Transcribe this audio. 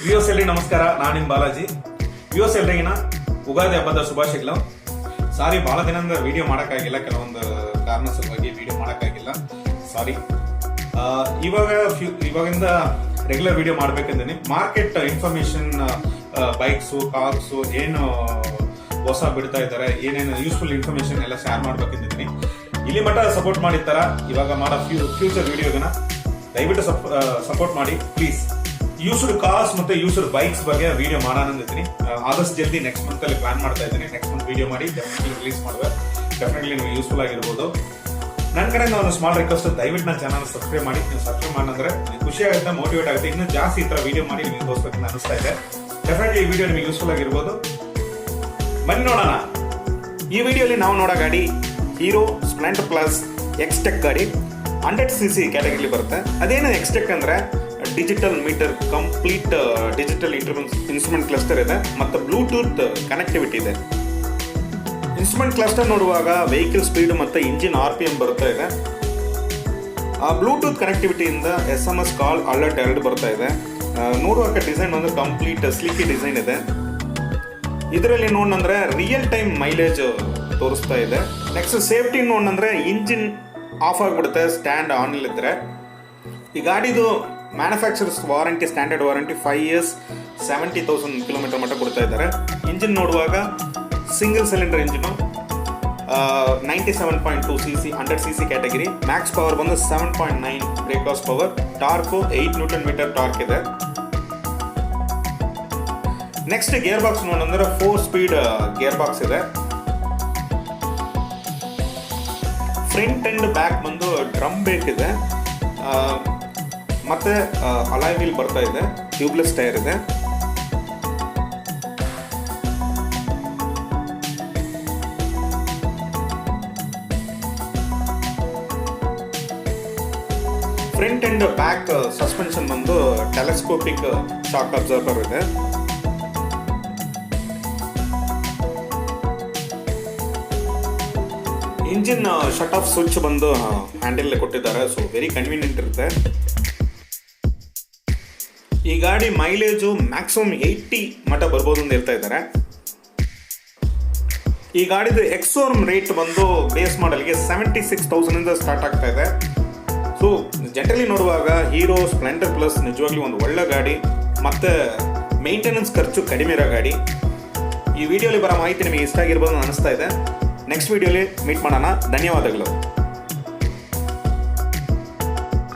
Viewers ಎಲ್ಲರಿಗೂ ನಮಸ್ಕಾರ. ನಾನು ನಿಮ್ಮ ಬಾಲಾಜಿ. ವ್ಯೂವರ್ಸ್ ಎಲ್ಲರಿಗಿನ ಉಗಾದಿ ಹಬ್ಬದ ಶುಭಾಶಯಗಳು. ಸಾರಿ, ಬಹಳ ದಿನದಿಂದ ವಿಡಿಯೋ ಮಾಡೋಕ್ಕಾಗಿಲ್ಲ, ಕೆಲವೊಂದು ಕಾರಣ ಸಲುವಾಗಿ ವಿಡಿಯೋ ಮಾಡೋಕ್ಕಾಗಿಲ್ಲ, ಸಾರಿ. ಇವಾಗಿಂದ ರೆಗ್ಯುಲರ್ ವಿಡಿಯೋ ಮಾಡ್ಬೇಕಂತೀನಿ. ಮಾರ್ಕೆಟ್ ಇನ್ಫಾರ್ಮೇಶನ್, ಬೈಕ್ಸು, ಕಾರ್ಸು ಏನು ಹೊಸ ಬಿಡ್ತಾ ಇದ್ದಾರೆ, ಏನೇನು ಯೂಸ್ಫುಲ್ ಇನ್ಫಾರ್ಮೇಶನ್ ಎಲ್ಲ ಶೇರ್ ಮಾಡ್ಬೇಕಂತಿದ್ದೀನಿ. ಇಲ್ಲಿ ಮಟ್ಟ ಸಪೋರ್ಟ್ ಮಾಡಿರ್ತಾರ. ಇವಾಗ ಮಾಡೋ ಫ್ಯೂಚರ್ ವಿಡಿಯೋಗನ ದಯವಿಟ್ಟು ಸಪೋರ್ಟ್ ಮಾಡಿ ಪ್ಲೀಸ್. ಯೂಸ್ಡ್ ಕಾರ್ಸ್ ಮತ್ತೆ ಯೂಸ್ಡ್ ಬೈಕ್ಸ್ ಬಗ್ಗೆ ವಿಡಿಯೋ ಮಾಡೋಣ ಅಂದಿದ್ದೀನಿ. ಆದಷ್ಟು ಜಲ್ದಿ ನೆಕ್ಸ್ಟ್ ಮಂತ್ ಅಲ್ಲಿ ಪ್ಲಾನ್ ಮಾಡ್ತಾ ಇದ್ದೀನಿ. ನೆಕ್ಸ್ಟ್ ಮಂತ್ ವಿಡಿಯೋ ಮಾಡಿ ಡೆಫಿನೆಟ್ಲಿ ರಿಲೀಸ್ ಮಾಡುವೆ. ಡೆಫಿನೆಟ್ಲಿ ನಿಮಗೆ ಯೂಸ್ಫುಲ್ ಆಗಿರ್ಬೋದು. ನನ್ನ ಕಡೆಯಿಂದ ಒಂದು ಸ್ಮಾಲ್ ರಿಕ್ವೆಸ್ಟ್, ದಯವಿಟ್ಟು ನನ್ನ ಚಾನಲ್ ಸಬ್ಸ್ಕ್ರೈಬ್ ಮಾಡಿ. ನೀವು ಸಬ್ಸ್ಕ್ರೈಬ್ ಮಾಡಿದ್ರೆ ಖುಷಿ ಆಗುತ್ತೆ, ಮೋಟಿವೇಟ್ ಆಗುತ್ತೆ. ಇನ್ನೂ ಜಾಸ್ತಿ ಈ ತರ ವಿಡಿಯೋ ಮಾಡಿ ನಿಮಗೆ ತೋರಿಸ್ಬೇಕಂತ ಅನಿಸ್ತಾ ಇದೆ. ಡೆಫಿನೆಟ್ಲಿ ಈ ವಿಡಿಯೋ ನಿಮಗೆ ಯೂಸ್ಫುಲ್ ಆಗಿರ್ಬೋದು. ಬನ್ನಿ ನೋಡೋಣ. ಈ ವಿಡಿಯೋಲಿ ನಾವು ನೋಡೋ ಗಾಡಿ ಹೀರೋ ಸ್ಪ್ಲೆಂಡರ್ ಪ್ಲಸ್ XTec ಗಾಡಿ 100cc ಕ್ಯಾಟಗರಿ ಬರುತ್ತೆ. ಅದೇನು XTec ಅಂದ್ರೆ digital metre, complete digital instrument cluster ಇದೆ ಮತ್ತು ಬ್ಲೂಟೂತ್ ಕನೆಕ್ಟಿವಿಟಿ ಇದೆ. ಇನ್ಸ್ಟ್ರೂಮೆಂಟ್ ಕ್ಲಸ್ಟರ್ ನೋಡುವಾಗ ವೆಹಿಕಲ್ ಸ್ಪೀಡ್ ಮತ್ತು ಇಂಜಿನ್ RPM ಬರ್ತಾ ಇದೆ. ಆ ಬ್ಲೂಟೂತ್ ಕನೆಕ್ಟಿವಿಟಿಯಿಂದ SMS ಕಾಲ್ ಅಲರ್ಟ್ 2 ಬರ್ತಾ ಇದೆ. ನೋಡುವಾಗ ಡಿಸೈನ್ ಒಂದು ಕಂಪ್ಲೀಟ್ ಸ್ಲೀಕಿ ಡಿಸೈನ್ ಇದೆ. ಇದರಲ್ಲಿ ನೋಡಂದ್ರೆ ರಿಯಲ್ ಟೈಮ್ ಮೈಲೇಜ್ ತೋರಿಸ್ತಾ ಇದೆ. ನೆಕ್ಸ್ಟ್ ಸೇಫ್ಟಿ ನೋಡಂದ್ರೆ ಇಂಜಿನ್ ಆಫ್ ಆಗಿಬಿಡುತ್ತೆ ಸ್ಟ್ಯಾಂಡ್ ಆನ್ ಇಲ್ಲಿದ್ರೆ. ಈ ಗಾಡಿದು manufacturers warranty, standard warranty 5 years 70,000 kilometre ಮಟ್ಟ ಕೊಡ್ತಾ ಇದ್ದಾರೆ. ಇಂಜಿನ್ ನೋಡುವಾಗ single cylinder engine, 97.2 cc 100cc category. Max power ಬಂದು 7.9 brake horse power. Torque 8 Nm torque ಇದೆ. ನೆಕ್ಸ್ಟ್ ಗೇರ್ ಬಾಕ್ಸ್ ನೋಡಂದ್ರೆ 4 ಸ್ಪೀಡ್ ಗೇರ್ ಬಾಕ್ಸ್ ಇದೆ. ಫ್ರಂಟ್ ಅಂಡ್ ಬ್ಯಾಕ್ ಬಂದು ಡ್ರಮ್ ಬ್ರೇಕ್ ಇದೆ. ಮತ್ತೆ ಅಲಾಯ್ ವೀಲ್ ಬರ್ತಾ ಇದೆ. ಟ್ಯೂಬ್ಲೆಸ್ ಟೈರ್ ಇದೆ. ಫ್ರಂಟ್ ಅಂಡ್ ಬ್ಯಾಕ್ ಸಸ್ಪೆನ್ಷನ್ ಬಂದು ಟೆಲೆಸ್ಕೋಪಿಕ್ ಶಾಕ್ ಅಬ್ಸರ್ವರ್ ಇದೆ. ಇಂಜಿನ್ ಶಟ್ ಆಫ್ ಸ್ವಿಚ್ ಬಂದು ಹ್ಯಾಂಡಲ್ ಕೊಟ್ಟಿದ್ದಾರೆ. ಸೊ ವೆರಿ ಕನ್ವೀನಿಯಂಟ್ ಇರುತ್ತೆ. ಈ ಗಾಡಿ ಮೈಲೇಜು ಮ್ಯಾಕ್ಸಿಮಮ್ 80 ಮಟ್ಟ ಬರ್ಬೋದು ಅಂತ ಹೇಳ್ತಾ ಇದ್ದಾರೆ. ಈ ಗಾಡಿದು ಎಕ್ಸ್-ಶೋರೂಮ್ ರೇಟ್ ಬಂದು ಬೇಸ್ ಮಾಡಲ್ಗೆ 76,000 ಇಂದ ಸ್ಟಾರ್ಟ್ ಆಗ್ತಾ ಇದೆ. ಸೊ ಜನರಲಿ ನೋಡುವಾಗ ಹೀರೋ ಸ್ಪ್ಲೆಂಡರ್ ಪ್ಲಸ್ ನಿಜವಾಗ್ಲೂ ಒಂದು ಒಳ್ಳೆ ಗಾಡಿ, ಮತ್ತೆ ಮೇಂಟೆನೆನ್ಸ್ ಖರ್ಚು ಕಡಿಮೆ ಇರೋ ಗಾಡಿ. ಈ ವಿಡಿಯೋಲಿ ಬರೋ ಮಾಹಿತಿ ನಿಮಗೆ ಇಷ್ಟ ಆಗಿರ್ಬೋದು ಅನಿಸ್ತಾ ಇದೆ. ನೆಕ್ಸ್ಟ್ ವಿಡಿಯೋಲಿ ಮೀಟ್ ಮಾಡೋಣ. ಧನ್ಯವಾದಗಳು.